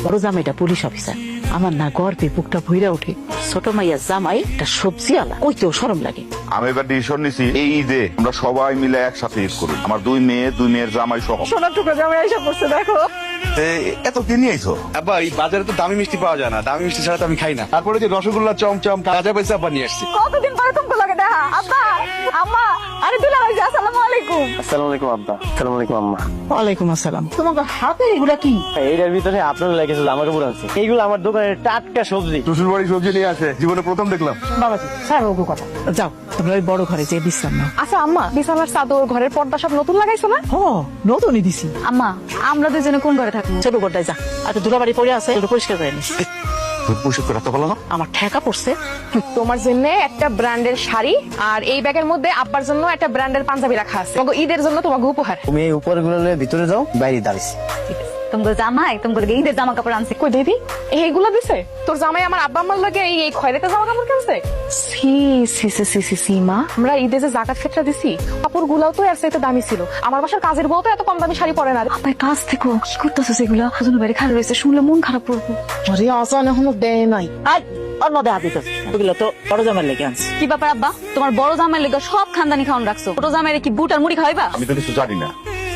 বড় জামাইটা police officer, আমার না গর্বে বুকটা ভইরা ওঠে। ছোট মাইয়া জামাই একটা সবজি আলা, কইতেও শরম লাগে। আমি এবার ডিসিশন নিছি, এই ঈদে আমরা সবাই মিলে একসাথে ঈদ করি, আমার দুই মেয়ের জামাই সহ। সোনার টুকরা জামাই আইসা পড়ছে দেখো। এত কি নিয়ে আইছো? আব্বা এই বাজারে তো দামি মিষ্টি পাওয়া যায় না, দামি মিষ্টি ছাড়া তো আমি খাই না। তারপরে যে রসগোল্লা চমচম তাজা পয়সা আব্বা নিয়ে আসছি। কতদিন পরে তোমাকে লাগে দেখা। আব্বা, আম্মা, আরে দুলা ভাই, আসসালামু আলাইকুম। আসসালামু আলাইকুম আব্বা। আসসালামু আলাইকুম আম্মা। ওয়ালাইকুম আসসালাম। তোমাকে হাতে এগুলা কি? এইটার ভিতরে আপনার লেগেছিল আমার উপর আছে। এইগুলো আমার দোকানের টাটকা সবজি। শ্বশুর বাড়ি সবজি নিয়ে আসে, জীবনে প্রথম দেখলাম। বাবাজি স্যার ওগো কথা। যাও তোমরা ওই বড় ঘরে যে বিশ্রাম নাও। আচ্ছা আম্মা, বিছানার চাদর ঘরের পর্দা সব নতুন লাগাইছো না? ও নতুনই দিছি। আম্মা, আমরা দুজনে কোন ঘরে থাকবো? ছোট ঘরটায় যা, আর তো দুলাবাড়ি পড়ে আছে, একটু পরিষ্কার করে নিস। পরিষদ করে রাখতে পারলো না? আমার ঠেকা পড়ছে। তোমার জন্য একটা ব্র্যান্ডের শাড়ি আর এই ব্যাগের মধ্যে আব্বার জন্য একটা ব্র্যান্ডের পাঞ্জাবি রাখা আছে। তোমাকে ঈদের জন্য তোমাকে উপহার। তুমি এই উপরগুলো নিয়ে ভিতরে যাও, বাইরে দাঁড়িয়েছি। তোমাকে জামাই, তোমাকে ঈদের জামা কাপড় আনছে। কই দিদি, এইগুলো দিছে তোর জামাই? আমার আব্বা আম্মার লাগে এই খয়রাতে জামা কাপড় কিনছে? সি সি সি সি সি সি মা, আমরা ঈদে যে জাকাত ফিতরা দিছি, কাপড় গুলাও তো এর চাইতে দামি ছিল। আমার বাসার কাজের বউ তো এত কম দামি শাড়ি পরে না। আপনার কাজ থেকে কি করতেছো সেগুলা? ওজন বাইরে খারাপ রয়েছে, শুনলে মন খারাপ করবো। আরে আসান এখনো দেয় নাই। আর অন্য দেহা দিত, ওগুলো তো বড় জামাই লেগে আনছে। কি ব্যাপার আব্বা, তোমার বড় জামাইয়ের লেগে সব খানদানি খাওয়ান রাখছো, ছোট জামাইয়ের কি বুট আর মুড়ি খাওয়াইবা? আমি তো কিছু জানি না,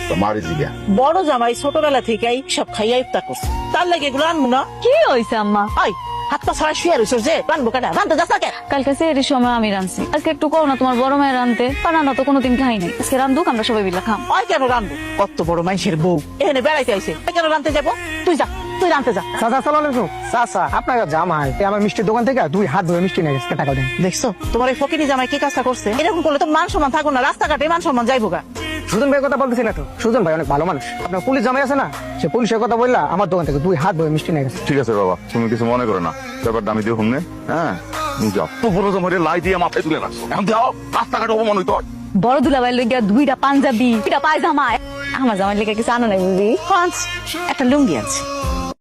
তো মারি জিগা। বড় জামাই ছোটবেলা থেকেই সব খাইয়া ইফতার করছে, তার লাগে এগুলো আনবো না। কি হয়েছে আম্মা? ওই হাত পা ছড়া শুয়ে রয়েছে যে রানবো কেনা, রানতে যাস না কেন? কালকে সেহরির সময় আমি রাঁধছি, আজকে একটু কও না তোমার বড় মায়ের রাঁধতে। রান্না তো কোনোদিন খাই নাই, আজকে রান্ধুক, আমরা সবাই মিলে খাম। ওই কেন রানবো? কত বড় মানুষের বউ এখানে বেড়াইতে আইছে, ওই কেন রানতে যাবো? তুই যা, তুই রানতে যা। চাচা আসসালামু আলাইকুম। চাচা আপনার জামাই আমার মিষ্টির দোকান থেকে 2 হাত ধরে মিষ্টি নিয়ে গেছে, টাকা দেন। দেখছো তোমার এই ফকিরি জামাই কি কাজটা করছে? এরকম করলে তো মান সম্মান থাকো না, রাস্তাঘাটে মান সম্মান যাইবো গা। সুজন ভাইয়ের কথা বলতেছি না তো, সুজন ভাই অনেক ভালো মানুষ। আপনার পুলিশ জামাই আছে না, সে পুলিশের কথা বললা আমার দোকান থেকে 2 হাত ধরে মিষ্টি নিয়ে গেছে। ঠিক আছে বাবা, তুমি কিছু মনে করো না, ব্যাপারটা আমি দিয়ে হুমনে। হ্যাঁ যাও, তো বড় জমারে লাই দিয়ে মাথায় তুলে রাখছো, এখন যাও, রাস্তাঘাটে অপমান হইতো। বড় দুলাভাইয়ের লেগে 2টা পাঞ্জাবি, 2টা পায়জামা। আমার জামাইয়ের লেগে কিছু আনো নাই বুঝি? একটা লুঙ্গি আনছি।